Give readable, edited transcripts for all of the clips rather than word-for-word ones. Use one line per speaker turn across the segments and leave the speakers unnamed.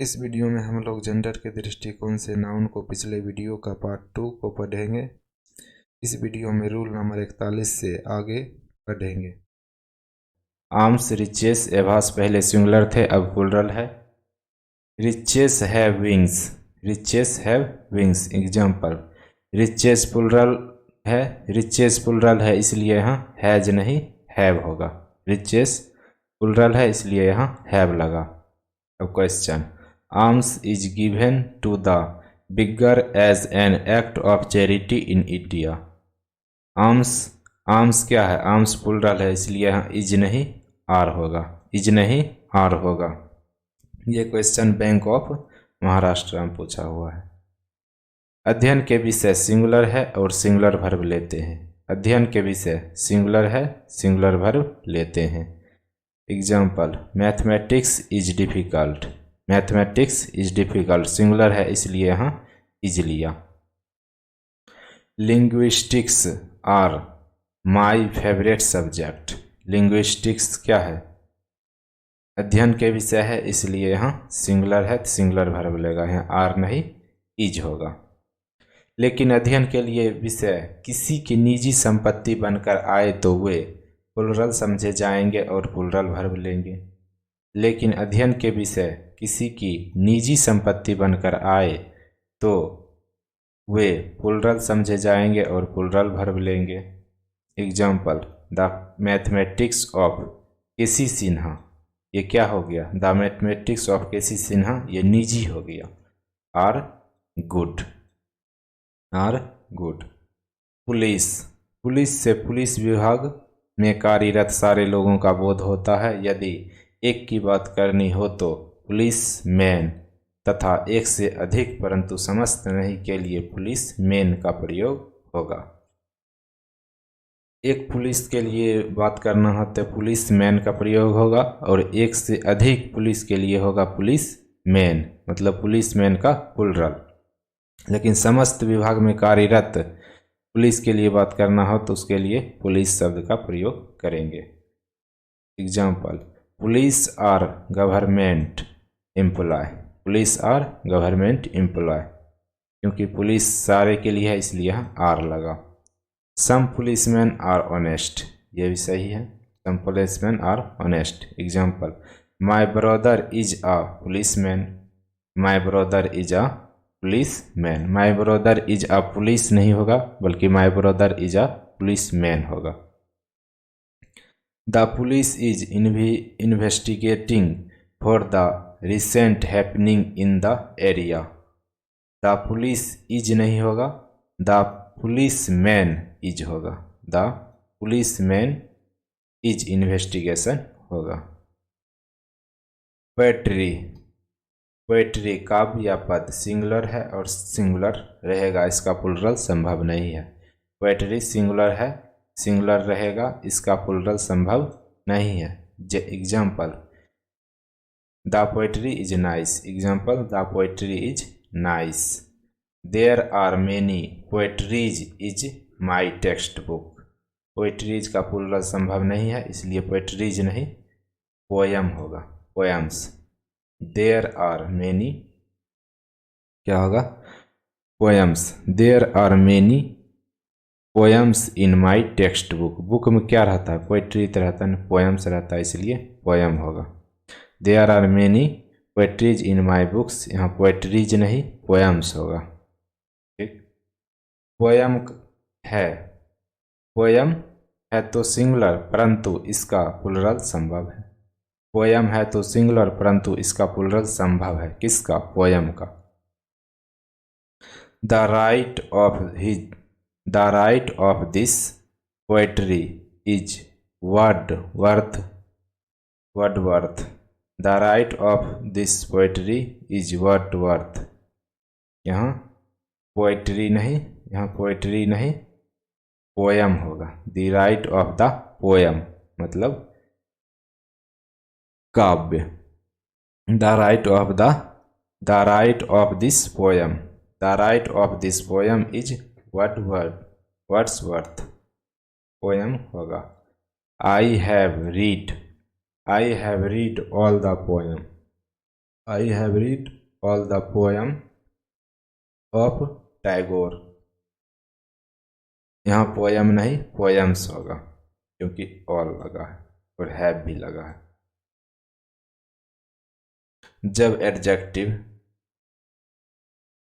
इस वीडियो में हम लोग जेंडर के दृष्टिकोण से नाउन को पिछले वीडियो का पार्ट 2 को पढ़ेंगे। इस वीडियो में रूल नंबर 41 से आगे पढ़ेंगे। आर्म्स, रिचेस, एभास पहले सिंगुलर थे, अब प्लुरल है। Riches have wings, riches have wings. Example, riches plural है, रिचेस प्लुरल है इसलिए यहाँ हैज नहीं हैव होगा। रिचेस प्लुरल है इसलिए यहाँ हैव लगा। अब question, alms is given to the beggar as an act of charity in India। Arms क्या है? आर्म्स प्लुरल है इसलिए यहाँ इज नहीं आर होगा, इज नहीं आर होगा। ये क्वेश्चन बैंक ऑफ महाराष्ट्र में पूछा हुआ है। अध्ययन के विषय सिंगुलर है और सिंगुलर वर्ब लेते हैं। अध्ययन के विषय सिंगुलर है, सिंगुलर वर्ब लेते हैं। Example, mathematics is difficult, mathematics is difficult singular है इसलिए यहाँ इज लिया। Linguistics are my favourite subject, linguistics क्या है? अध्ययन के विषय है इसलिए यहाँ सिंगुलर है, सिंगुलर वर्ब लेगा, यहाँ आर नहीं इज होगा। लेकिन अध्ययन के लिए विषय किसी की निजी संपत्ति बनकर आए तो वे प्लुरल समझे जाएंगे और प्लुरल वर्ब लेंगे। लेकिन अध्ययन के विषय किसी की निजी संपत्ति बनकर आए तो वे प्लुरल समझे जाएंगे और प्लुरल वर्ब लेंगे। Example, the mathematics of K C Sinha, ये क्या हो गया? The mathematics of K C Sinha, ये निजी हो गया। Are good, are good. Police, police से पुलिस विभाग में कार्यरत सारे लोगों का बोध होता है। यदि एक की बात करनी हो तो पुलिस मैन तथा एक से अधिक परंतु समस्त नहीं के लिए पुलिस मैन का प्रयोग होगा। एक पुलिस के लिए बात करना हो तो पुलिस मैन का प्रयोग होगा और एक से अधिक पुलिस के लिए होगा पुलिस मैन, मतलब पुलिस मैन का प्लुरल। लेकिन समस्त विभाग में कार्यरत पुलिस के लिए बात करना हो तो उसके लिए पुलिस शब्द का प्रयोग करेंगे। Example, police are government employ, police are government employ, क्योंकि पुलिस सारे के लिए है इसलिए यहाँ आर लगा। सम पुलिसमैन आर ऑनेस्ट, ये भी सही है, some policeman are honest. Example, my brother is a policeman, my brother is a policeman. My brother is a police नहीं होगा बल्कि my brother is a policeman होगा। The police is investigating for the recent happening in the area. The police is नहीं होगा, the policeman is होगा, the policeman is investigation होगा। Poetry, poetry काव्य या पद सिंगुलर है और सिंगुलर रहेगा, इसका प्लुरल संभव नहीं है। पोएट्री सिंगुलर है, सिंगुलर रहेगा, इसका प्लुरल संभव नहीं है। Example, the poetry is nice, example, the poetry is nice. There are many poetries is my textbook, poetries का प्लुरल संभव नहीं है इसलिए पोएट्रीज नहीं पोयम होगा, पोयम्स। देयर आर मेनी क्या होगा? Poems. There are many poems in my textbook, book में क्या रहता है? पोएट्री तो रहता है, पोयम्स रहता है इसलिए पोयम होगा। There are many poetries in my books, यहाँ पोएट्रीज नहीं पोयम्स होगा। ठीक, पोयम है, पोयम है तो सिंगुलर परंतु इसका प्लुरल संभव है। पोयम है तो सिंगुलर परंतु इसका प्लुरल संभव है, किसका? पोयम का। The writer of this poetry is Wordsworth, the writer of this poetry is Wordsworth. यहाँ पोएट्री नहीं, यहाँ पोएट्री नहीं पोयम होगा। The writer of the poem मतलब काव्य। The writer of this poem, the writer of this poem is Wordsworth, poem होगा। I have read all the poem, I have read all the poem of Tagore. यहाँ poem नहीं poems होगा क्योंकि all लगा है और हैव भी लगा है।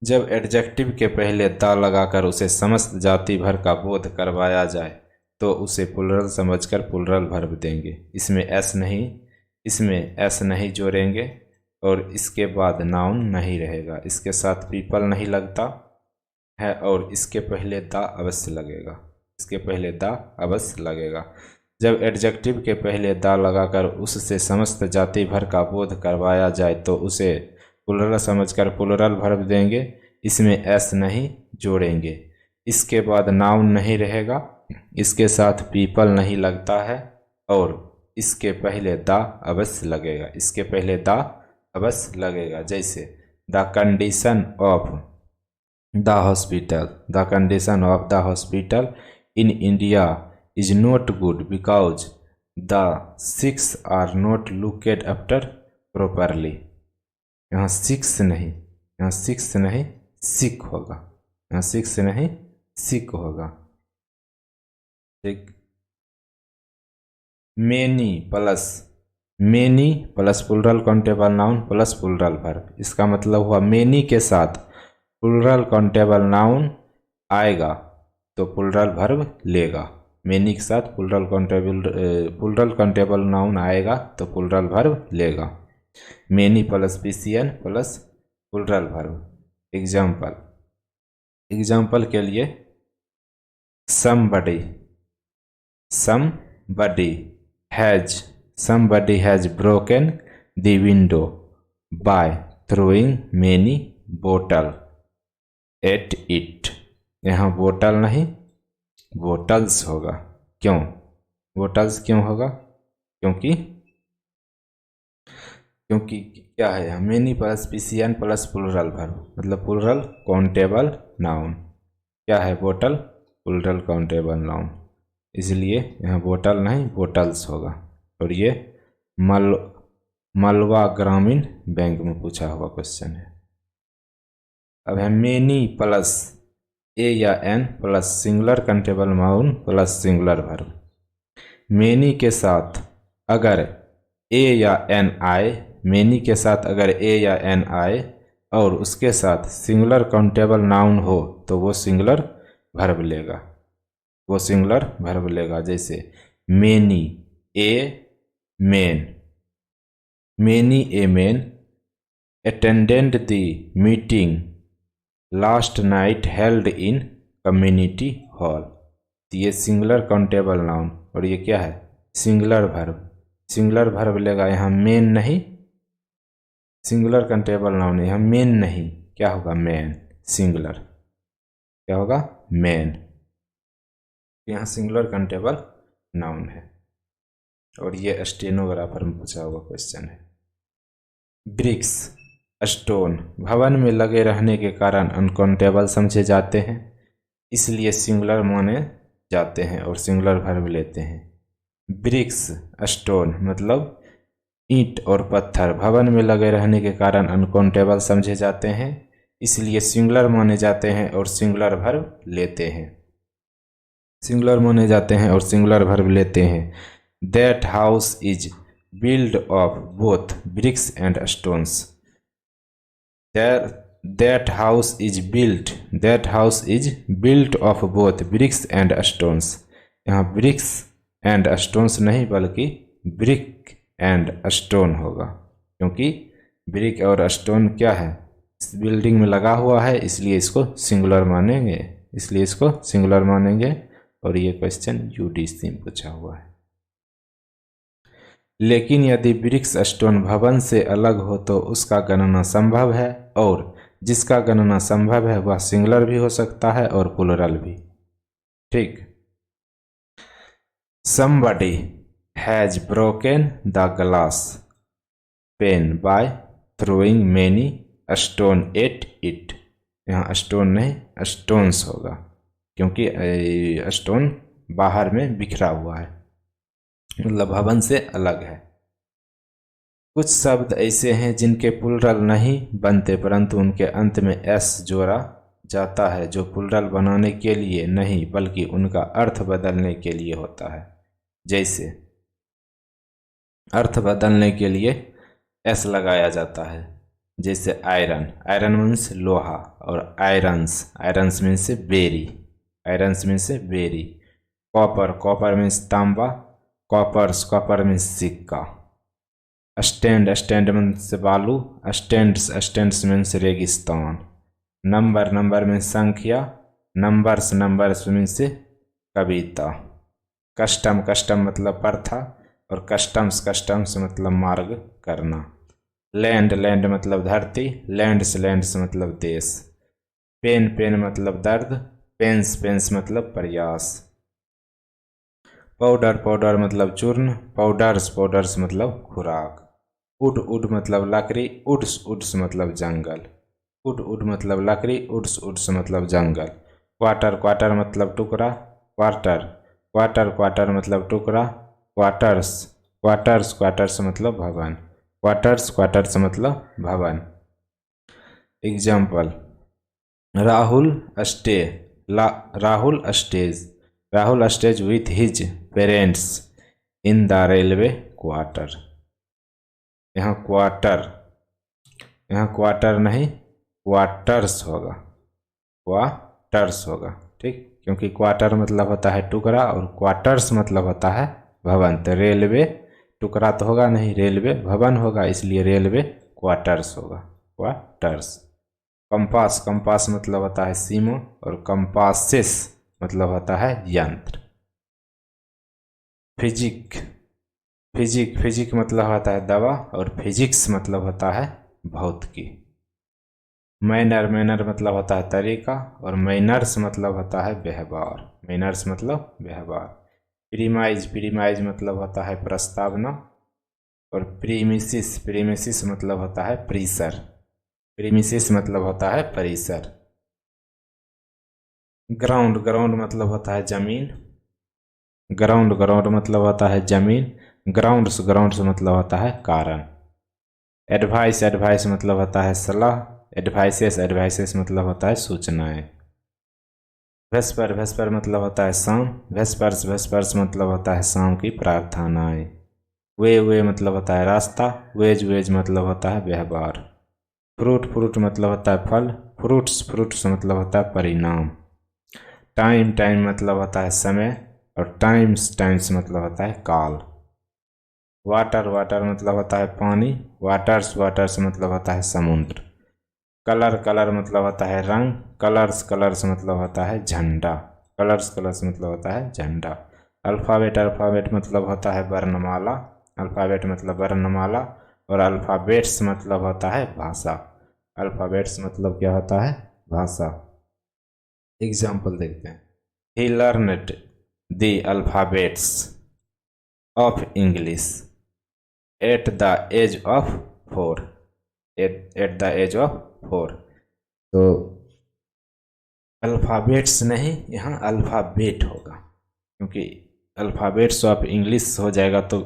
जब एडजेक्टिव के पहले दा लगाकर उसे समस्त जाति भर का बोध करवाया जाए तो उसे प्लुरल समझकर प्लुरल वर्ब देंगे। इसमें एस नहीं जोड़ेंगे और इसके बाद नाउन नहीं रहेगा। इसके साथ पीपल नहीं लगता है और इसके पहले दा अवश्य लगेगा। जब एडजेक्टिव के पहले दा लगाकर उससे समस्त जाति भर का बोध करवाया जाए तो उसे प्लुरल समझकर प्लुरल वर्ब देंगे। इसमें एस नहीं जोड़ेंगे। इसके बाद नाउन नहीं रहेगा। इसके साथ पीपल नहीं लगता है और इसके पहले दा अवश्य लगेगा। जैसे the condition of the hospital in India is not good because the six are not looked after properly. यहाँ सिक्स नहीं सिक होगा। ठीक। Many plus plural countable noun plus plural verb. इसका मतलब हुआ मेनी के साथ प्लुरल काउंटेबल नाउन आएगा तो प्लुरल वर्ब लेगा। मेनी के साथ प्लुरल काउंटेबल नाउन आएगा तो प्लुरल वर्ब लेगा। Many plus PCN plus plural verb. Example के लिए somebody has broken the window by throwing many bottle at it। यहाँ बोतल नहीं बोटल्स होगा। क्यों बोटल्स क्यों होगा? क्योंकि क्या है यहाँ many plus PCN plus plural verb मतलब प्लुरल काउंटेबल नाउन। क्या है बोतल? प्लुरल काउंटेबल नाउन, इसलिए यहाँ बोतल नहीं बोटल्स होगा। और ये मलवा ग्रामीण बैंक में पूछा हुआ क्वेश्चन है। अब है मेनी प्लस ए या an plus singular countable noun plus singular verb. Many के साथ अगर ए या एन आए और उसके साथ सिंगुलर काउंटेबल नाउन हो तो वो सिंगुलर वर्ब लेगा। जैसे many a man attended the meeting last night held in community hall. ये सिंगुलर काउंटेबल नाउन और ये क्या है? सिंगुलर वर्ब लेगा। यहाँ मेन नहीं सिंगुलर काउंटेबल नाउन है, यहाँ मेन नहीं क्या होगा? मैन। सिंगुलर क्या होगा? मैन। यहाँ सिंगुलर काउंटेबल नाउन है और ये स्टेनोग्राफर में पूछा हुआ क्वेश्चन है। ब्रिक्स स्टोन भवन में लगे रहने के कारण अनकाउंटेबल समझे जाते हैं, इसलिए सिंगुलर माने जाते हैं और सिंगुलर वर्ब लेते हैं। ब्रिक्स स्टोन मतलब ईंट और पत्थर भवन में लगे रहने के कारण अनकाउंटेबल समझे जाते हैं, इसलिए सिंगुलर माने जाते हैं और सिंगुलर वर्ब लेते हैं। That house is build of both bricks and stones. That house is built of both bricks and stones. यहाँ ब्रिक्स एंड स्टोन्स नहीं बल्कि ब्रिक एंड स्टोन होगा, क्योंकि ब्रिक और स्टोन क्या है? इस बिल्डिंग में लगा हुआ है, इसलिए इसको सिंगुलर मानेंगे। और ये क्वेश्चन यूडीसी में पूछा हुआ है। लेकिन यदि ब्रिक्स स्टोन भवन से अलग हो तो उसका गणना संभव है, और जिसका गणना संभव है वह सिंगुलर भी हो सकता है और प्लुरल भी। ठीक। somebody has broken the glass pane by throwing many stone at it। यहाँ स्टोन नहीं स्टोन्स होगा, क्योंकि स्टोन बाहर में बिखरा हुआ है, मतलब भवन से अलग है। कुछ शब्द ऐसे हैं जिनके प्लूरल नहीं बनते परंतु उनके अंत में एस जोड़ा जाता है, जो प्लूरल बनाने के लिए नहीं बल्कि उनका अर्थ बदलने के लिए होता है। जैसे अर्थ बदलने के लिए एस लगाया जाता है, जैसे आयरन, आयरन मीन्स लोहा, और आयरन्स मीन्स बेरी, आयरन्स मीन्स बेरी। कॉपर, कॉपर मीन्स तांबा, कॉपर मीन्स सिक्का। स्टैंड मीन्स बालू, स्टैंड्स मीन्स रेगिस्तान। नंबर मीन्स संख्या, नंबर्स मीन्स कविता। कस्टम मतलब प्रथा, और कस्टम्स मतलब मार्ग करना। लैंड मतलब धरती, लैंड्स मतलब देश। पेन मतलब दर्द, पेंस मतलब प्रयास। पाउडर मतलब चूर्ण, पाउडर्स मतलब खुराक। उड मतलब लकड़ी, उड्स मतलब जंगल। उड मतलब लकड़ी, उड्स मतलब जंगल। क्वार्टर मतलब टुकड़ा, क्वार्टर मतलब टुकड़ा। क्वार्टर्स मतलब भवन, क्वार्टर्स मतलब भवन। Example, Rahul stage with his parents in the railway quarter. यहाँ क्वार्टर नहीं क्वार्टर्स होगा, ठीक, क्योंकि क्वार्टर मतलब होता है टुकड़ा और क्वार्टर्स मतलब होता है भवन। तो रेलवे टुकड़ा तो होगा नहीं, रेलवे भवन होगा, इसलिए रेलवे क्वार्टर्स होगा, क्वार्टर्स। कंपास मतलब होता है सीमा, और कंपासेस मतलब होता है यंत्र। फिजिक मतलब होता है दवा, और फिजिक्स मतलब होता है भौतिकी। मैनर मतलब होता है तरीका, और मैनर्स मतलब होता है व्यवहार। प्रीमाइज मतलब होता है प्रस्तावना, और प्रीमिसिस मतलब होता है परिसर। प्रीमिसिस मतलब होता है परिसर। ग्राउंड मतलब होता है जमीन, ग्राउंड मतलब होता है जमीन। ग्राउंड्स मतलब होता है कारण। एडवाइस मतलब होता है सलाह, एडवाइसेस मतलब होता है सूचनाएं। वेस्पर मतलब होता है शाम, वेस्पर्स मतलब होता है शाम की प्रार्थनाएं। वे मतलब होता है रास्ता, वेज मतलब होता है व्यवहार। फ्रूट मतलब होता है फल, फ्रूट्स मतलब होता है परिणाम। टाइम मतलब होता है समय, और टाइम्स मतलब होता है काल। वाटर मतलब होता है पानी, वाटर्स मतलब होता है समुद्र। कलर मतलब होता है रंग, कलर्स मतलब होता है झंडा, कलर्स मतलब होता है झंडा। अल्फ़ाबेट मतलब होता है वर्णमाला, अल्फ़ाबेट मतलब वर्णमाला, और अल्फ़ाबेट्स मतलब होता है भाषा। अल्फ़ाबेट्स मतलब क्या होता है? भाषा। एग्जाम्पल देखते हैं। He learned the alphabets of English at the age of 4। At the age of 4। तो अल्फ़ाबेट्स नहीं, यहाँ अल्फ़ाबेट होगा, क्योंकि अल्फ़ाबेट्स ऑफ इंग्लिश हो जाएगा तो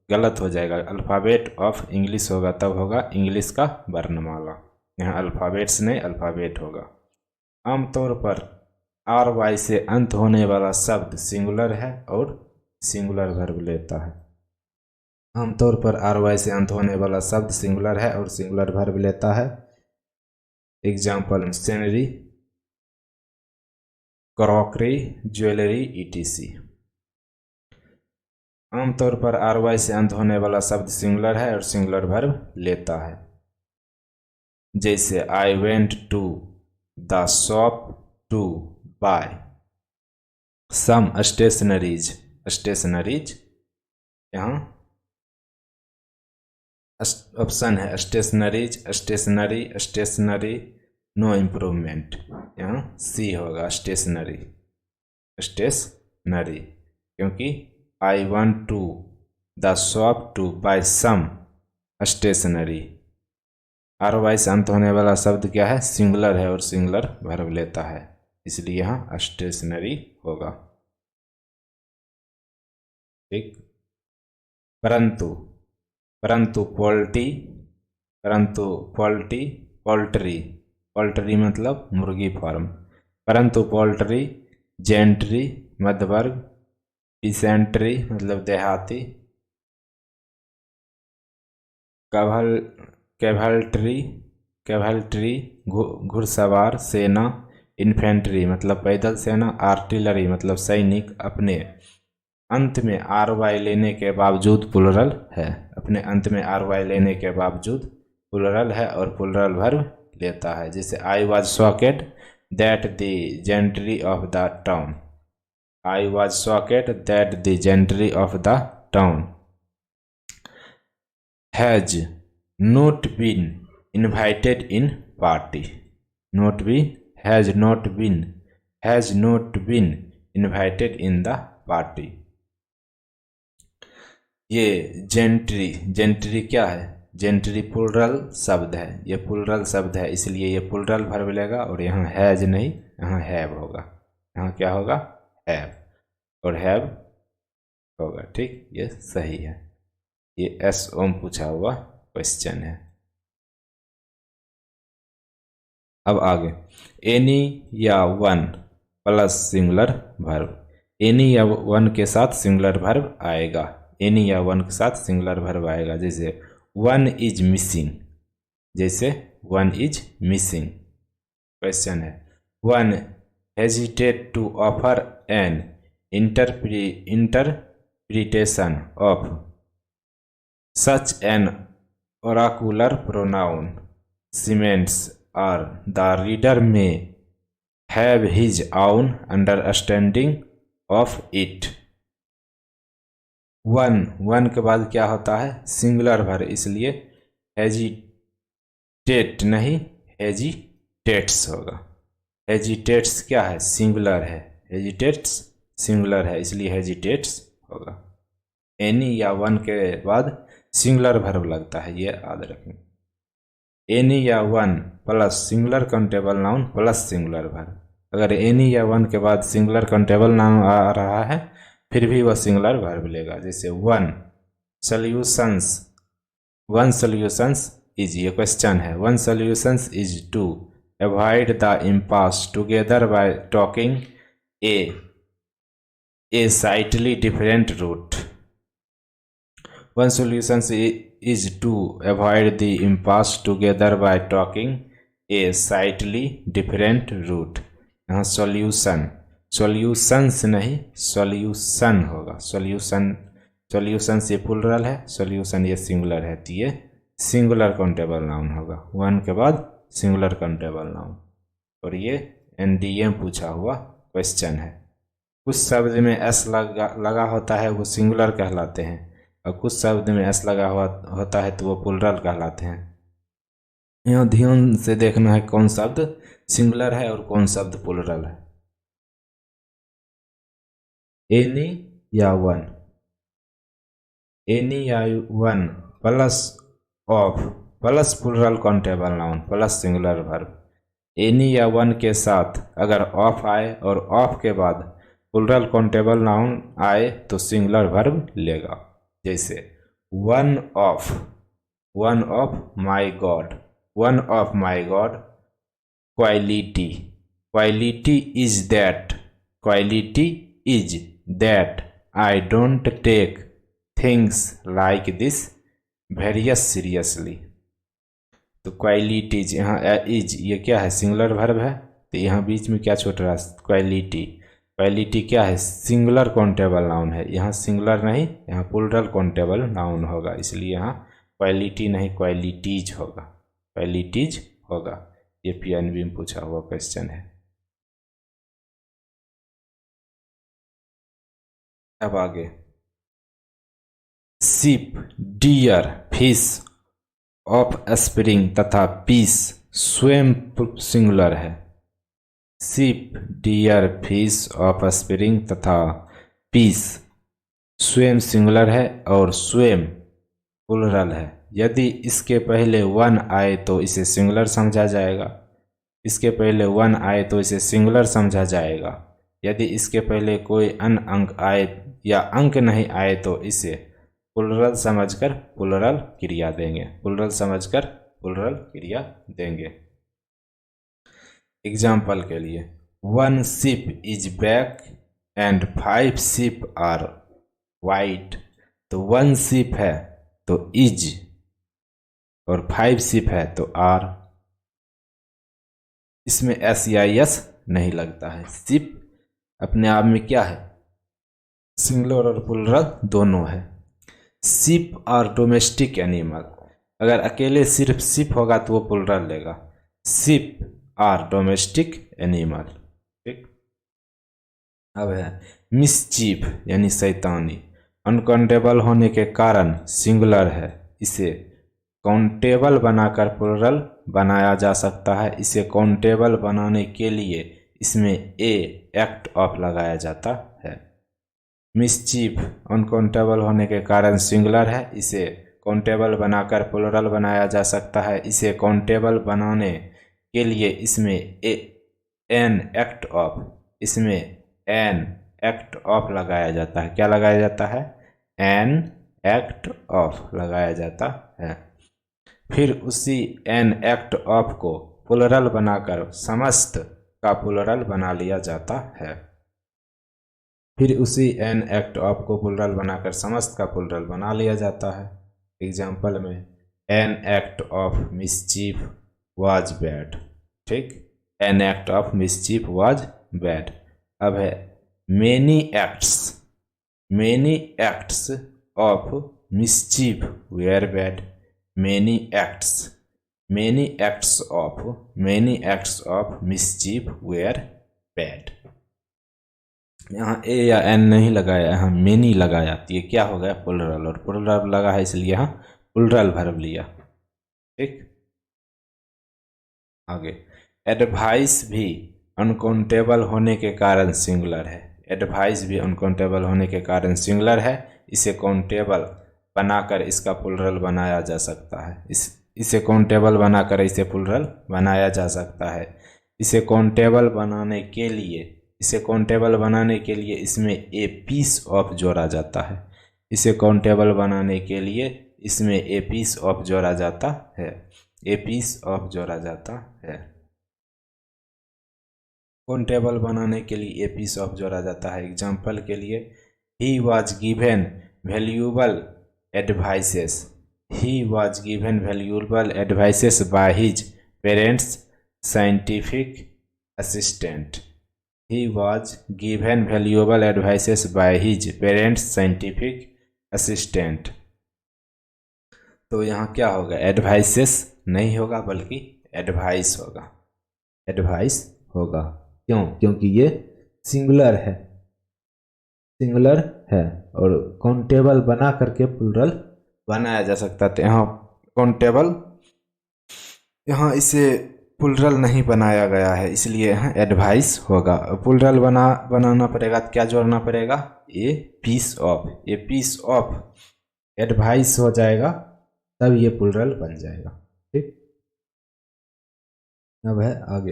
गलत हो जाएगा। अल्फ़ाबेट ऑफ इंग्लिश होगा तब होगा इंग्लिश का वर्णमाला। यहाँ अल्फ़ाबेट्स नहीं, अल्फ़ाबेट होगा। आमतौर पर RY से अंत होने वाला शब्द सिंगुलर है और सिंगुलर वर्ब लेता है। आमतौर पर RY से अंत होने वाला शब्द सिंगुलर है और सिंगुलर वर्ब लेता है। Example, machinery, crockery, jewellery, ETC। आमतौर पर RY से अंत होने वाला शब्द सिंगुलर है और सिंगुलर वर्ब लेता है। जैसे I went to the shop to buy some stationeries. यहाँ ऑप्शन है स्टेशनरी, नो इम्प्रूवमेंट। यहाँ C होगा स्टेशनरी, क्योंकि I want to the shop to buy some stationery. RY से अंत होने वाला शब्द क्या है? सिंगुलर है और सिंगुलर वर्ब लेता है, इसलिए यहाँ स्टेशनरी होगा। ठीक। परंतु परंतु पोल्ट्री मतलब मुर्गी फार्म। परंतु पोल्ट्री, जेंट्री मध्यवर्ग, पीसेंट्री मतलब देहाती, कैवल्ट्री घुड़सवार सेना, इन्फेंट्री मतलब पैदल सेना, आर्टिलरी मतलब सैनिक। अपने अंत में RY लेने के बावजूद प्लुरल है, अपने अंत में RY लेने के बावजूद प्लुरल है और प्लुरल वर्ब लेता है। जैसे I was shocked that the gentry of the town, I was shocked that the gentry of the town has not been invited in party, has not been invited in the party। ये gentry क्या है? Gentry plural शब्द है, ये plural शब्द है, इसलिए ये प्लुरल वर्ब लेगा और यहाँ हैज नहीं, यहाँ हैव होगा। यहाँ क्या होगा? हैव, और हैव होगा। ठीक, ये सही है। ये एस ओम पूछा हुआ क्वेश्चन है। अब आगे, एनी या one plus singular verb. Any या वन के साथ सिंगुलर वर्ब आएगा, एनी या वन के साथ सिंगुलर वर्ब आएगा। जैसे वन इज मिसिंग, जैसे वन इज मिसिंग। क्वेश्चन है, one hesitate to offer an interpretation of such an oracular pronoun cements or the reader may have his own understanding of it। One के बाद क्या होता है? Singular verb, इसलिए hesitate नहीं hesitates होगा। Hesitates क्या है? सिंगुलर है, हेजिटेट्स सिंगुलर है, इसलिए हेजिटेट्स होगा। एनी या वन के बाद सिंगुलर वर्ब लगता है, ये याद रखें। एनी या one plus singular countable noun plus singular verb. अगर एनी या वन के बाद सिंगुलर काउंटेबल नाउन आ रहा है फिर भी वह सिंगुलर वर्ब लेगा। जैसे वन सॉल्यूशंस इज, ये क्वेश्चन है, one solutions is to avoid the impasse together by talking a slightly different route। One solution is to avoid the impasse together by talking a slightly different route। यहाँ solutions नहीं solution होगा। Solution ये plural है, solution ये singular है, तो ये singular countable noun होगा। वन के बाद सिंगुलर काउंटेबल नाउन, और ये NDM पूछा हुआ क्वेश्चन है। कुछ शब्द में एस लगा होता है वो सिंगुलर कहलाते हैं, और कुछ शब्द में एस लगा हुआ होता है तो वो प्लुरल कहलाते हैं। यहाँ ध्यान से देखना है कौन शब्द सिंगुलर है और कौन शब्द प्लुरल है। एनी या one plus of plus plural countable noun plus singular verb. Any या वन के साथ अगर ऑफ आए और ऑफ के बाद प्लुरल काउंटेबल नाउन आए तो सिंगुलर वर्ब लेगा। जैसे one of my god, one of my god quality is that I don't take things like this very seriously. तो क्वालिटीज, यहाँ इज ये क्या है? सिंगुलर वर्ब है, तो यहाँ बीच में क्या छूट रहा है? क्वालिटी क्या है? सिंगुलर काउंटेबल नाउन है, यहाँ सिंगुलर नहीं, यहाँ प्लुरल काउंटेबल नाउन होगा, इसलिए यहाँ क्वालिटी नहीं क्वालिटीज होगा। ये PNB में पूछा हुआ क्वेश्चन है। अब आगे, ship, deer, fish, offspring तथा पीस स्वयं सिंगुलर है। Ship, deer, fish, offspring तथा पीस स्वयं सिंगुलर है और स्वयं प्लुरल है। यदि इसके पहले वन आए तो इसे सिंगुलर समझा जाएगा, इसके पहले वन आए तो इसे सिंगुलर समझा जाएगा। यदि इसके पहले कोई अन्य अंक आए या अंक नहीं आए तो इसे प्लुरल समझकर प्लुरल क्रिया देंगे, प्लुरल समझकर प्लुरल क्रिया देंगे। एग्जाम्पल के लिए, 1 sheep is black and 5 sheep are white. तो 1 sheep है तो इज, और 5 sheep है तो आर। इसमें एस या एस नहीं लगता है। शिप अपने आप में क्या है, सिंगुलर और प्लुरल दोनों है। शिप आर डोमेस्टिक एनिमल, अगर अकेले सिर्फ शिप होगा तो वो प्लुरल लेगा। शिप आर डोमेस्टिक एनिमल, ठीक। अब है मिसचीफ यानी शैतानी, अनकाउंटेबल होने के कारण सिंगुलर है, इसे काउंटेबल बनाकर प्लुरल बनाया जा सकता है। इसे काउंटेबल बनाने के लिए इसमें ए एक्ट ऑफ लगाया जाता है। मिसचीफ अनकाउंटेबल होने के कारण सिंगुलर है, इसे काउंटेबल बनाकर प्लुरल बनाया जा सकता है। इसे काउंटेबल बनाने के लिए इसमें एन एक्ट ऑफ, इसमें एन एक्ट ऑफ लगाया जाता है। क्या लगाया जाता है, एन एक्ट ऑफ लगाया जाता है। फिर उसी एन एक्ट ऑफ को प्लुरल बनाकर समस्त का प्लुरल बना लिया जाता है। फिर उसी एन एक्ट ऑफ को प्लुरल बनाकर समस्त का प्लुरल बना लिया जाता है। एग्जाम्पल में, an act of mischief was bad, ठीक। An act of mischief was bad. अब है many acts of mischief were bad. Many acts of mischief were bad. यहाँ ए या एन नहीं लगाया, यहाँ मेनी लगाया, तो ये क्या हो गया, प्लुरल, और प्लुरल लगा है इसलिए यहाँ प्लुरल वर्ब लिया, ठीक। आगे, एडवाइस भी अनकाउंटेबल होने के कारण सिंगुलर है। एडवाइस भी अनकाउंटेबल होने के कारण सिंगुलर है, इसे काउंटेबल बनाकर इसका प्लुरल बनाया जा सकता है। इसे काउंटेबल बनाकर इसे प्लुरल बनाया जा सकता है। इसे काउंटेबल बनाने के लिए इसमें ए पीस ऑफ जोड़ा जाता है। इसे काउंटेबल बनाने के लिए इसमें ए पीस ऑफ जोड़ा जाता है। ए पीस ऑफ जोड़ा जाता है। काउंटेबल बनाने के लिए ए पीस ऑफ जोड़ा जाता है। एग्जाम्पल के लिए, he was given valuable advices. He was given valuable advices by his parents' scientific assistant. He was given valuable advices by his parents' scientific assistant. तो यहाँ क्या होगा, एडवाइसेस नहीं होगा बल्कि एडवाइस होगा। एडवाइस होगा, क्यों, क्योंकि ये सिंगुलर है और काउंटेबल बना करके प्लुरल बनाया जा सकता था। यहाँ काउंटेबल, यहाँ इसे प्लुरल नहीं बनाया गया है, इसलिए यहाँ एडवाइस होगा। प्लुरल बनाना पड़ेगा तो क्या जोड़ना पड़ेगा, ए पीस ऑफ एडवाइस हो जाएगा, तब ये प्लुरल बन जाएगा, ठीक। अब है आगे,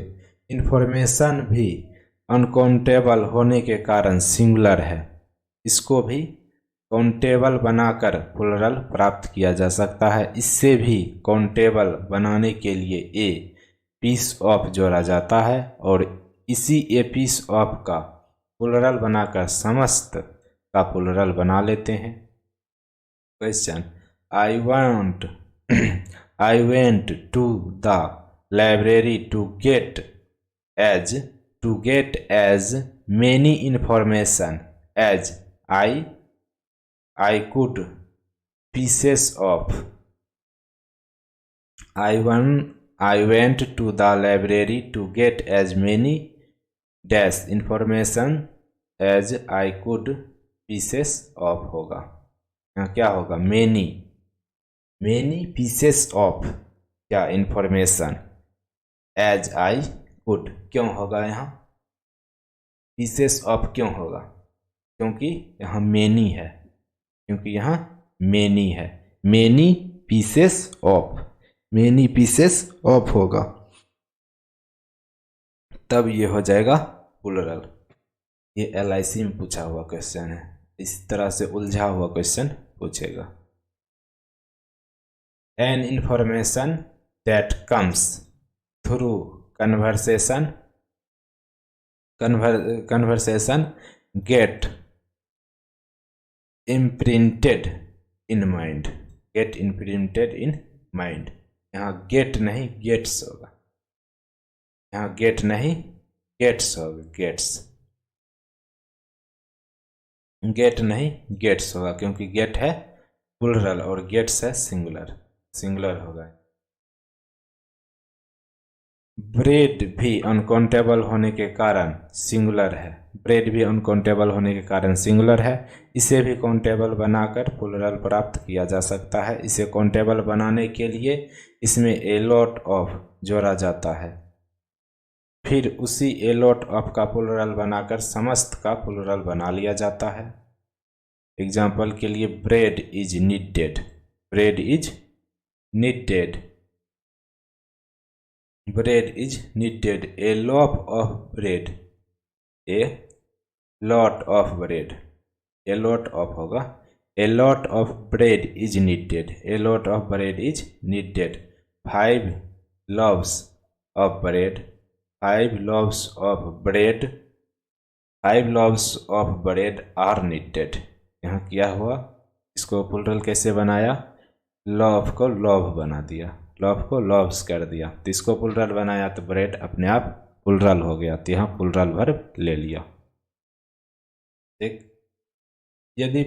इंफॉर्मेशन भी अनकाउंटेबल होने के कारण सिंगुलर है, इसको भी काउंटेबल बनाकर प्लुरल प्राप्त किया जा सकता है। इससे भी काउंटेबल बनाने के लिए ए पीस ऑफ जोड़ा जाता है और इसी ए पीस ऑफ का प्लुरल बनाकर समस्त का प्लुरल बना लेते हैं। Question, I went to the library to get as many information as I could pieces of. I went to the library to get as many dash information as I could pieces of होगा। यहाँ क्या होगा, many pieces of क्या information as I could, क्यों होगा यहाँ pieces of, क्यों होगा, क्योंकि यहाँ many है, क्योंकि यहाँ मेनी है। मेनी पीसेस ऑफ होगा, तब ये हो जाएगा प्लुरल। ये LIC में पूछा हुआ क्वेश्चन है, इस तरह से उलझा हुआ क्वेश्चन पूछेगा। An information that comes through conversation get imprinted in mind. Get imprinted in mind, यहाँ गेट नहीं गेट्स होगा, यहाँ गेट नहीं गेट्स होगा, गेट नहीं गेट्स होगा, क्योंकि गेट है प्लूरल और गेट्स है सिंगुलर होगा। ब्रेड भी अनकाउंटेबल होने के कारण सिंगुलर है, ब्रेड भी अनकाउंटेबल होने के कारण सिंगुलर है। इसे भी काउंटेबल बनाकर प्लूरल प्राप्त किया जा सकता है। इसे काउंटेबल बनाने के लिए इसमें ए लॉट ऑफ जोड़ा जाता है, फिर उसी ए लॉट ऑफ का प्लूरल बनाकर समस्त का प्लूरल बना लिया जाता है। एग्जाम्पल के लिए bread is needed, bread is needed, bread is needed, a lot of bread, a lot of bread, a lot of होगा, a lot of bread is needed, a lot of bread is needed, 5 loaves of bread, 5 loaves of bread, 5 loaves of bread are needed। यहाँ क्या हुआ, इसको plural कैसे बनाया, low को low बना दिया, लॉव को लॉव्स कर दिया, तो इसको प्लूरल बनाया तो ब्रेड अपने आप प्लूरल हो गया, तो यहाँ प्लूरल वर्ब ले लिया। ठीक, यदि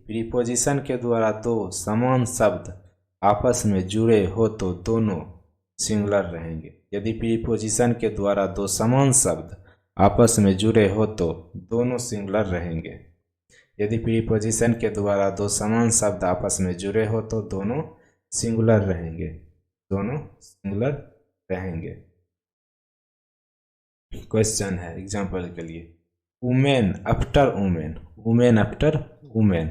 प्रीपोजिशन के द्वारा दो समान शब्द आपस में जुड़े हो तो दोनों सिंगुलर रहेंगे। यदि प्रीपोजिशन के द्वारा दो समान शब्द आपस में जुड़े हो तो दोनों सिंगुलर रहेंगे। यदि प्रीपोजिशन के द्वारा दो समान शब्द आपस में जुड़े हो तो दोनों सिंगुलर रहेंगे, दोनों सिंगुलर रहेंगे। क्वेश्चन है एग्जाम्पल के लिए, women after women, women after women,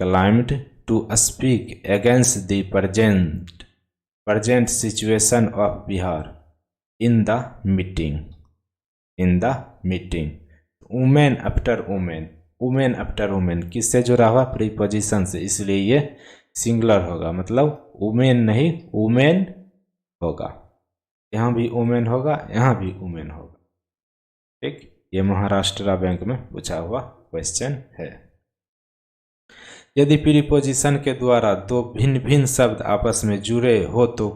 climbed to speak against the present situation of Bihar in the meeting, women after women, women after women किससे जुड़ा हुआ, प्रीपोजिशन से, इसलिए ये सिंगुलर होगा, मतलब वुमेन नहीं वुमेन होगा, यहाँ भी वुमेन होगा, यहाँ भी वुमेन होगा। ठीक, ये महाराष्ट्र बैंक में पूछा हुआ क्वेश्चन है। यदि प्रीपोजिशन के द्वारा दो भिन्न भिन्न शब्द आपस में जुड़े हो तो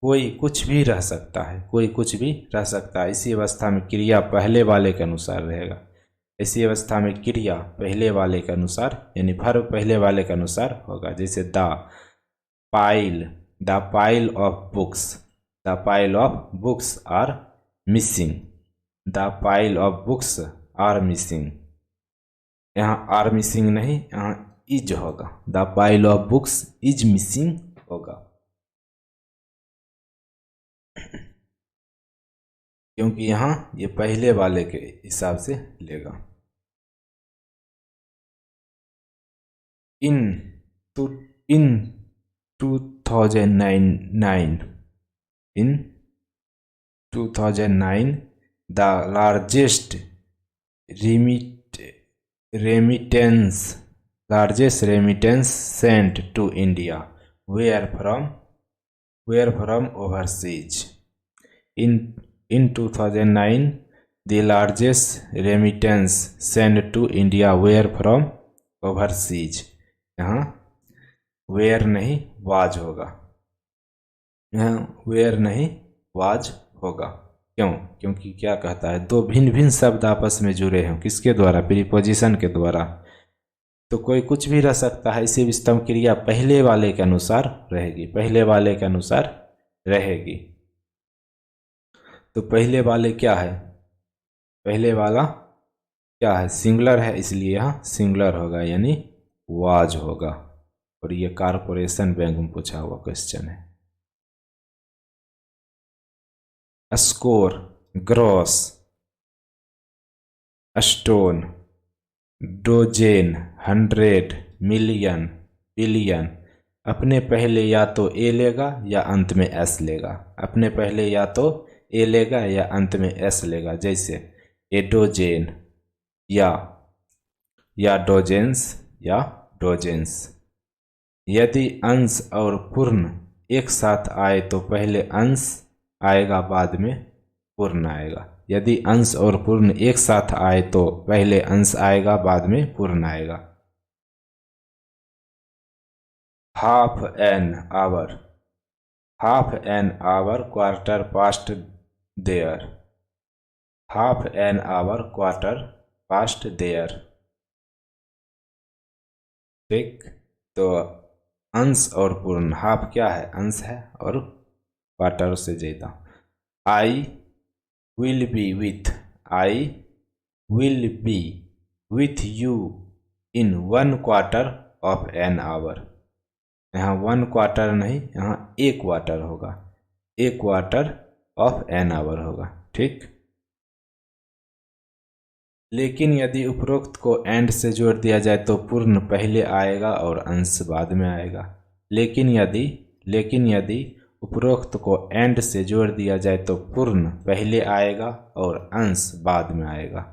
कोई कुछ भी रह सकता है, कोई कुछ भी रह सकता है। इसी अवस्था में क्रिया पहले वाले के अनुसार रहेगा, इसी अवस्था में क्रिया पहले वाले के अनुसार यानी वर्ब पहले वाले के अनुसार होगा। जैसे the pile of books are missing, the pile of books are missing, यहाँ आर मिसिंग नहीं, यहाँ इज होगा, the pile of books is missing होगा, क्योंकि यहाँ ये पहले वाले के हिसाब से लेगा। इन 2009 the largest remittance sent to India were from overseas। In 2009 the largest remittance sent to India were from overseas। यहाँ were नहीं was होगा, यहाँ were नहीं was होगा। क्यों, क्योंकि क्या कहता है, दो भिन्न भिन्न शब्द आपस में जुड़े हैं, किसके द्वारा, प्रीपोजिशन के द्वारा, तो कोई कुछ भी रह सकता है। इसी विस्तम क्रिया पहले वाले के अनुसार रहेगी, पहले वाले के अनुसार रहेगी। तो पहले वाले क्या है, पहले वाला क्या है, सिंगुलर है, इसलिए यहाँ सिंगुलर होगा यानी वाज होगा। और ये कारपोरेशन बैंक में पूछा हुआ क्वेश्चन है। Score, gross, stone, dozen, 100, million, billion अपने पहले या तो ए लेगा या अंत में एस लेगा, अपने पहले या तो ए लेगा या अंत में एस लेगा। जैसे एडोजेन या डोजेंस या डोजेंस। यदि अंश और पूर्ण एक साथ आए तो पहले अंश आएगा बाद में पूर्ण आएगा। यदि अंश और पूर्ण एक साथ आए तो पहले अंश आएगा बाद में पूर्ण आएगा। Half an hour, half an hour, quarter past there, half an hour, quarter past there. ठीक, तो अंश और पूर्ण, हाफ क्या है, अंश है, और क्वार्टर से ज्यादा। I will be with, I will be with you in 1/4 of an hour. यहाँ 1/4 नहीं, यहाँ 1/4 होगा, 1/4 ऑफ एन आवर होगा। ठीक, लेकिन यदि उपरोक्त को एंड से जोड़ दिया जाए तो पूर्ण पहले आएगा और अंश बाद में आएगा। लेकिन यदि उपरोक्त को एंड से जोड़ दिया जाए तो पूर्ण पहले आएगा और अंश बाद में आएगा।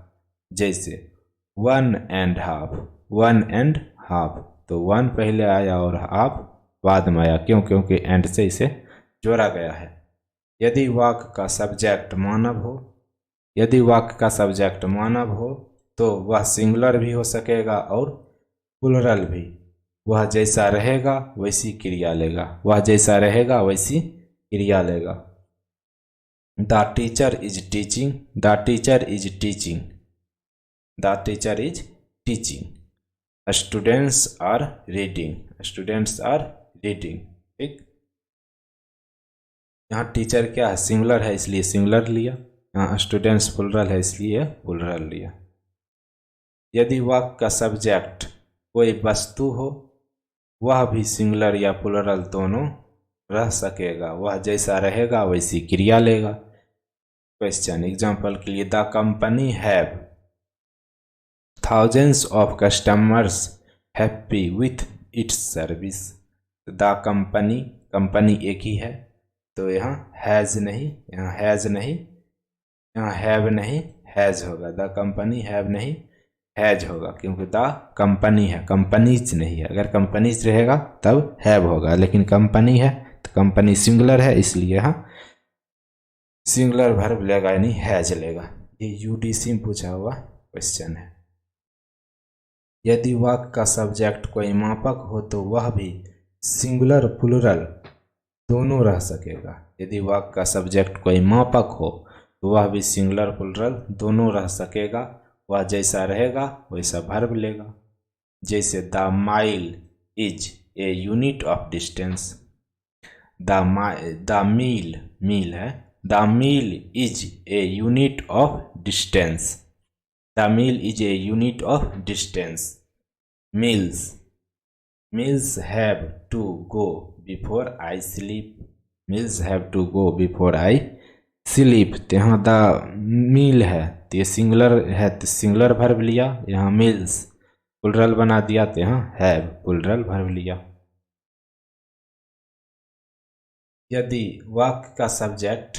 जैसे 1 and half, 1 and half, तो 1 पहले आया और हाफ बाद में आया, क्योंकि एंड से इसे जोड़ा गया है। यदि वाक्य का सब्जेक्ट मानव हो, यदि वाक्य का सब्जेक्ट मानव हो तो वह सिंगुलर भी हो सकेगा और प्लूरल भी। वह जैसा रहेगा वैसी क्रिया लेगा, वह जैसा रहेगा वैसी क्रिया लेगा। The teacher is teaching, the teacher is teaching, the teacher is teaching. Students are reading, students are reading. ठीक, यहाँ टीचर क्या है, सिंगुलर है इसलिए सिंगुलर लिया, यहाँ स्टूडेंट्स प्लूरल है इसलिए प्लूरल लिया। यदि वाक्य का सब्जेक्ट कोई वस्तु हो वह भी सिंगुलर या प्लूरल दोनों रह सकेगा, वह जैसा रहेगा वैसी क्रिया लेगा। क्वेश्चन एग्जाम्पल के लिए, the company have thousands of customers happy with its service। The company, company एक ही है तो यहाँ हैज नहीं, यहाँ हैज नहीं, यहाँ हैव नहीं, हैज होगा। द कंपनी हैव नहीं, हैज होगा, क्योंकि द कंपनी है, कंपनीज नहीं है। अगर कंपनीज रहेगा तब हैव होगा, लेकिन कंपनी है तो कंपनी सिंगुलर है इसलिए यहाँ सिंगुलर वर्ब लेगा, यानी हैज लेगा। ये यूडीसी में पूछा हुआ क्वेश्चन है। यदि वाक्य का सब्जेक्ट कोई मापक हो तो वह भी सिंगुलर प्लूरल दोनों रह सकेगा। यदि वाक्य का सब्जेक्ट कोई मापक हो तो वह भी सिंगुलर प्लूरल दोनों रह सकेगा, वह जैसा रहेगा वैसा वर्ब लेगा। जैसे the mile is a unit of distance, the mile, mile है, the mile is a unit of distance, the mile is a unit of distance. Miles, miles have to go before I sleep, miles have to go before I sleep. तो यहाँ the meal है तो ये singular है तो singular verb लिया, यहाँ meals plural बना दिया तो यहाँ हैव प्लूरल वर्ब लिया। यदि वाक्य का सब्जेक्ट,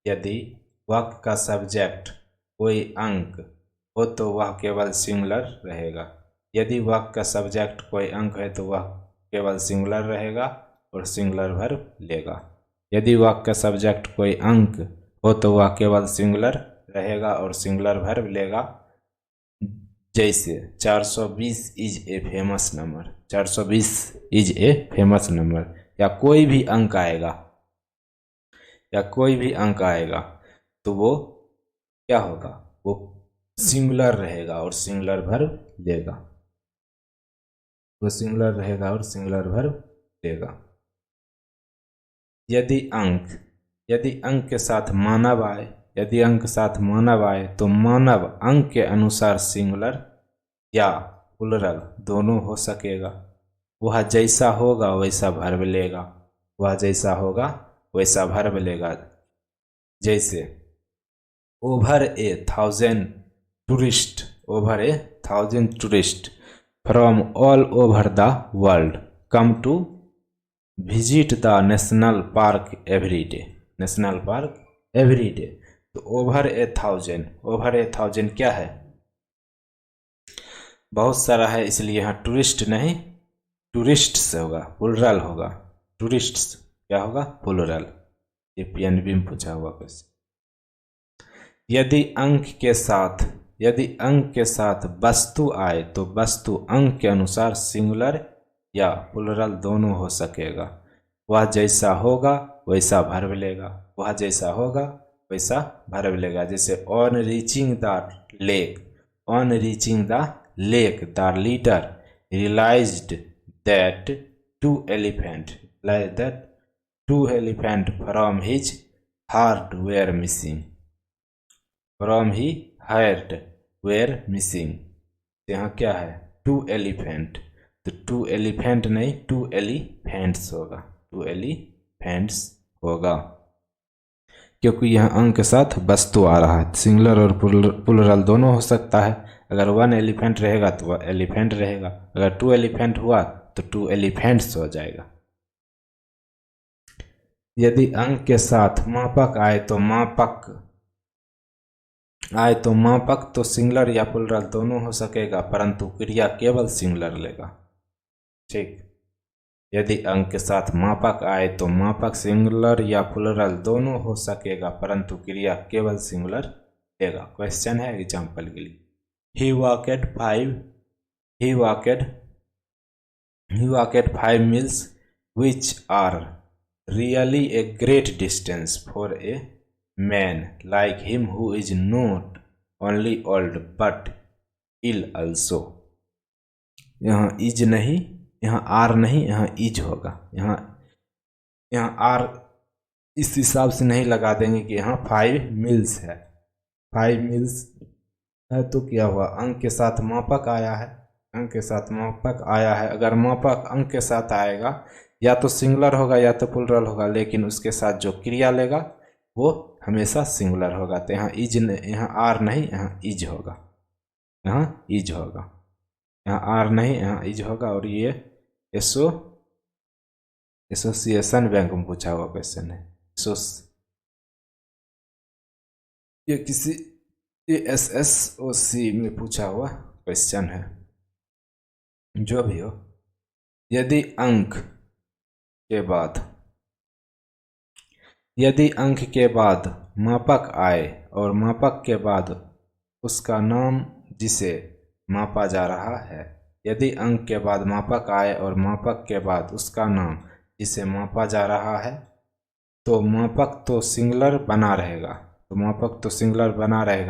यदि वाक्य का सब्जेक्ट कोई अंक हो तो वह केवल सिंगुलर रहेगा। यदि वाक्य का सब्जेक्ट कोई अंक है तो वह केवल सिंगुलर रहेगा और सिंगुलर वर्ब लेगा। यदि वाक्य का सब्जेक्ट कोई अंक हो तो वह केवल सिंगुलर रहेगा और सिंगुलर वर्ब लेगा। जैसे 420 is a famous number, 420 is a famous number. या कोई भी अंक आएगा, या कोई भी अंक आएगा तो वो क्या होगा, वो सिंगुलर रहेगा और सिंगुलर वर्ब लेगा, वो सिंगुलर रहेगा और सिंगुलर वर्ब लेगा। यदि अंक के साथ मानव आए, यदि अंक साथ मानव आए तो मानव अंक के अनुसार सिंगुलर या प्लूरल दोनों हो सकेगा। वह जैसा होगा वैसा वर्ब लेगा, वह जैसा होगा वैसा वर्ब लेगा। जैसे over a 1000 tourist, over a 1000 tourist from all over the world come to visit the national park every day, national park every day. तो ओवर 1000, ओवर 1000 क्या है? बहुत सारा है, इसलिए यहाँ टूरिस्ट नहीं टूरिस्ट्स होगा, प्लुरल होगा। टूरिस्ट्स क्या होगा? प्लुरल। ये पीएनबी में पूछा हुआ क्वेश्चन। यदि अंक के साथ वस्तु आए तो वस्तु अंक के अनुसार सिंगुलर या प्लुरल दोनों हो सकेगा। वह जैसा होगा वैसा वर्ब लेगा, वह जैसा होगा वैसा वर्ब लेगा। जैसे on reaching the lake, on reaching the lake the leader realized that two elephant from his herd were missing, यहाँ क्या है? 2 एलिफेंट, तो 2 एलिफेंट नहीं 2 एलिफेंट्स होगा, 2 एलिफेंट्स होगा, क्योंकि यहाँ अंक के साथ वस्तु आ रहा है। सिंगुलर और प्लुरल दोनों हो सकता है। अगर 1 एलिफेंट रहेगा तो वह एलिफेंट रहेगा, अगर 2 एलिफेंट हुआ तो 2 एलिफेंट्स हो जाएगा। यदि अंक के साथ मापक आए तो मापक तो सिंगुलर या प्लुरल दोनों हो सकेगा, परंतु क्रिया केवल सिंगुलर लेगा। ठीक, यदि अंक के साथ मापक आए तो मापक सिंगुलर या प्लुरल दोनों हो सकेगा, परंतु क्रिया केवल सिंगुलर लेगा। क्वेश्चन है एग्जाम्पल के लिए, he walked 5 miles, which are really a great distance for a man like him who is not only old but ill also। यहाँ इज नहीं, यहाँ आर नहीं, यहाँ इज होगा। यहाँ आर इस हिसाब से नहीं लगा देंगे कि यहाँ 5 मिल्स है। 5 मिल्स है तो क्या हुआ? अंक के साथ मापक आया है, अंक के साथ मापक आया है। अगर मापक अंक के साथ आएगा या तो सिंगुलर होगा या तो प्लुरल होगा, लेकिन उसके साथ जो क्रिया लेगा वो हमेशा सिंगुलर होगा। तो यहाँ इज, यहाँ आर नहीं, यहाँ इज होगा, यहाँ इज होगा, यहाँ आर नहीं, यहाँ इज होगा। और ये एसोसिएशन बैंक में पूछा हुआ क्वेश्चन है। ये किसी ASSOC में पूछा हुआ क्वेश्चन है। जो भी हो, यदि अंक के बाद मापक आए और मापक के बाद उसका नाम जिसे मापा जा रहा है, यदि अंक के बाद मापक आए और मापक के बाद उसका नाम जिसे मापा जा रहा है, तो मापक तो सिंगुलर बना रहेगा,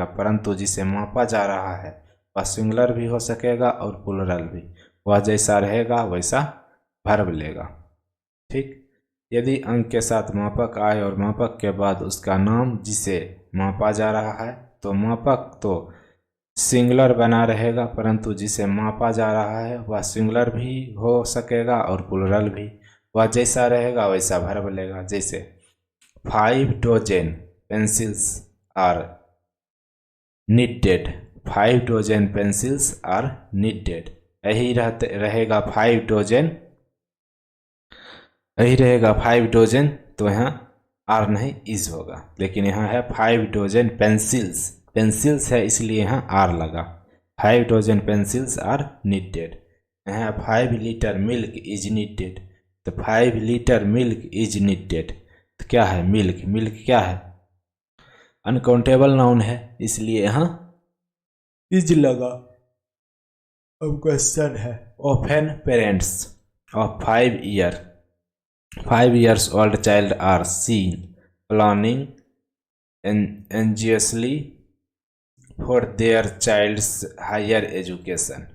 परंतु जिसे मापा जा रहा है वह सिंगुलर भी हो सकेगा और प्लुरल भी। वह जैसा रहेगा वैसा वर्ब लेगा। ठीक, यदि अंक के साथ मापक आए और मापक के बाद उसका नाम जिसे मापा जा रहा है, तो मापक तो सिंगुलर बना रहेगा, परंतु जिसे मापा जा रहा है वह सिंगुलर भी हो सकेगा और प्लुरल भी। वह जैसा रहेगा वैसा वर्ब लेगा। जैसे 5 dozen pencils are needed, 5 dozen pencils are needed. यही रहेगा 5 डजन, यही रहेगा 5 डजन, तो यहाँ आर नहीं इज होगा, लेकिन यहाँ है 5 डजन पेंसिल्स है इसलिए यहाँ आर लगा। 5 डजन पेंसिल्स आर नीडेड। यहाँ 5 लीटर मिल्क इज नीडेड, तो 5 लीटर मिल्क इज नीडेड। तो क्या है? मिल्क क्या है? अनकाउंटेबल नाउन है, इसलिए यहाँ इज लगा। अब क्वेश्चन है, often parents of 5 years old child are seen planning anxiously for their child's higher education।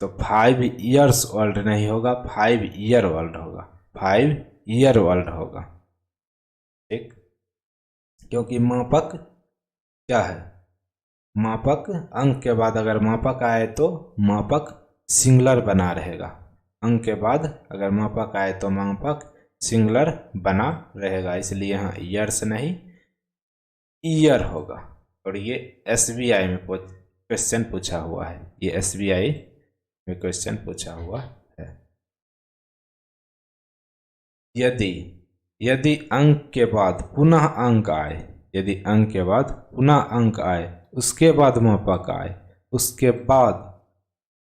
तो 5 years old नहीं होगा, 5 year old होगा, 5 year old होगा। ठीक, क्योंकि मापक क्या है? मापक अंक के बाद अगर मापक आए तो मापक सिंगुलर बना रहेगा। अंक के बाद अगर मापक आए तो मापक सिंगुलर बना रहेगा, इसलिए यहाँ ईयर्स नहीं ईयर होगा। और ये SBI में क्वेश्चन पूछा हुआ है, ये SBI में क्वेश्चन पूछा हुआ है। यदि अंक के बाद पुनः अंक आए, यदि अंक के बाद पुनः अंक आए, उसके बाद मापक आए, उसके बाद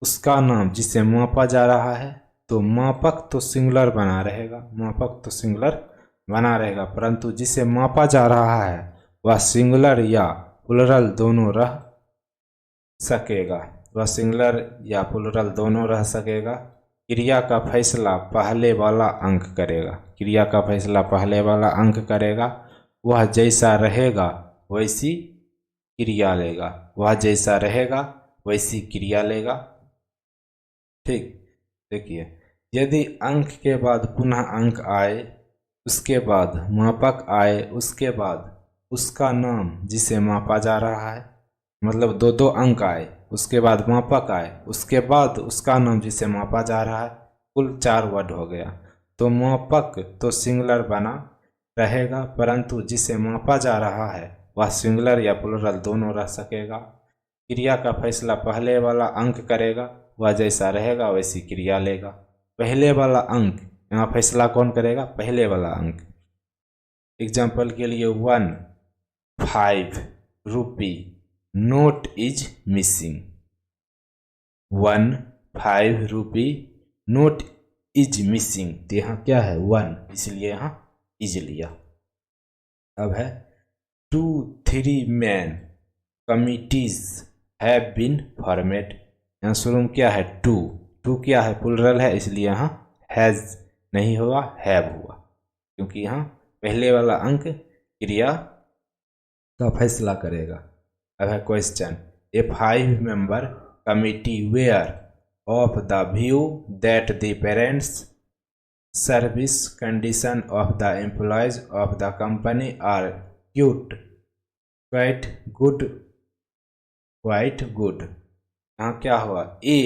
उसका नाम जिसे मापा जा रहा है, तो मापक तो सिंगुलर बना रहेगा, मापक तो सिंगुलर बना रहेगा, परंतु जिसे मापा जा रहा है वह सिंगुलर या प्लुरल दोनों रह सकेगा, वह सिंगुलर या प्लुरल दोनों रह सकेगा। क्रिया का फैसला पहले वाला अंक करेगा, क्रिया का फैसला पहले वाला अंक करेगा। वह जैसा रहेगा वैसी क्रिया लेगा, वह जैसा रहेगा वैसी क्रिया लेगा। ठीक, देखिए, यदि अंक के बाद पुनः अंक आए, उसके बाद मापक आए, उसके बाद उसका नाम जिसे मापा जा रहा है, मतलब दो दो अंक आए, उसके बाद मापक आए, उसके बाद उसका नाम जिसे मापा जा रहा है, कुल 4 वर्ड हो गया। तो मापक तो सिंगुलर बना रहेगा, परंतु जिसे मापा जा रहा है वह सिंगुलर या प्लुरल दोनों रह सकेगा। क्रिया का फैसला पहले वाला अंक करेगा, वह जैसा रहेगा वैसी क्रिया लेगा। पहले वाला अंक, यहाँ फैसला कौन करेगा? पहले वाला अंक। एग्जाम्पल के लिए 1 5 rupee note is missing. 1 5 rupee note is missing, तो यहाँ क्या है? 1, इसलिए यहाँ इज लिया। अब है 2 3 man committees have been formed. यहाँ शुरू में क्या है? 2 क्या है? प्लुरल है, इसलिए यहाँ हैज नहीं हुआ, हैव हुआ, क्योंकि यहाँ पहले वाला अंक क्रिया का फैसला करेगा। अब है question, a 5 member committee were of the view that the parents service condition of the employees of the company are quite good. यहाँ क्या हुआ? ए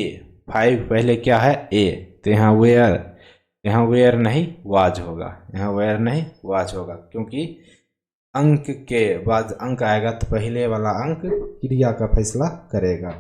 5 पहले क्या है? ए, तो यहाँ वेयर नहीं वाज होगा, यहाँ वेयर नहीं वाज होगा, क्योंकि अंक के बाद अंक आएगा तो पहले वाला अंक क्रिया का फैसला करेगा।